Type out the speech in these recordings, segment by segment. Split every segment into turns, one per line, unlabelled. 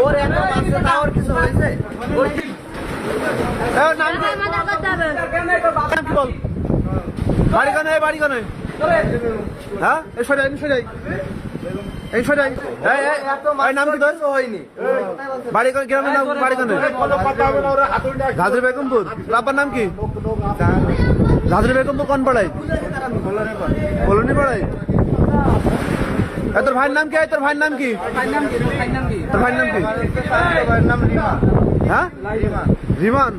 ওর এত বাচ্চা তাওর কিছু হয়েছে নাম কি বল বাড়ি কানে বাড়ি কানে হ্যাঁ এই সরাই সরাই এই সরাই এই নাম কি তোর হয়নি বাড়ি কানে গ্রামের নাম বাড়ি কানে ঝাঁঝরি বেগমপুর বাবার নাম কি ঝাঁঝরি বেগমপুর কোন পাড়ায় কলোনি পাড়ায় তোর ভাইয়ের নাম কি তোর ভাইয়ের নাম কি তোর ভাইয়ের নাম কি হ্যাঁ রিমান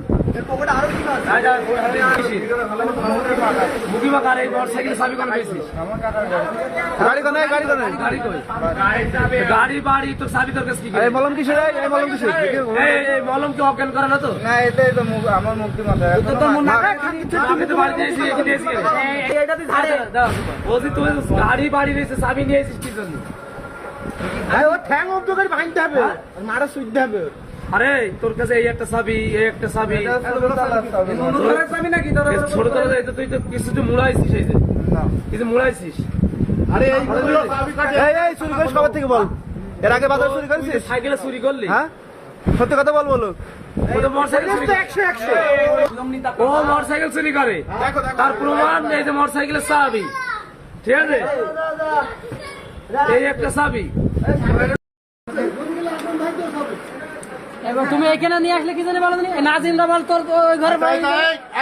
গাড়ি বাড়ি তো চাবি তোর কাছে
মলম কিসের
মলম কি অজ্ঞান করে না তো
না এটাই তো আমার মুক্তি মাথায়
আমি তো বাড়ি দিয়েছি গাড়ি বাড়ি রয়েছে চাবি নিয়ে এসেছিস কি জন্য
ও ঠ্যাং অব্দ করে ভাঙতে হবে মারা সুইতে হবে
আরে তোর কাছে এই একটা চাবি এই একটা চাবি নাকি ছোট তুই তো কিছু মুড়াইছিস এই যে কিছু মুড়াইছিস
আরে এই চুরি করিস খবর থেকে বল এর আগে বাজার চুরি করেছিস
সাইকেলে চুরি করলি
হ্যাঁ সত্যি কথা বল বলো
ও মোটরসাইকেল চুরি করে তার প্রমাণ এই যে মোটরসাইকেলের চাবি ঠিক আছে এই একটা চাবি
এবার তুমি এখানে নিয়ে আসলে কি জানি বলো নাজিনরা বল তোর ওই ঘরে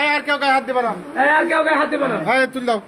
আর কেউ গায়ে হাত দিবে না
আর কেউ গায়ে হাত দেবে না
তুল দাও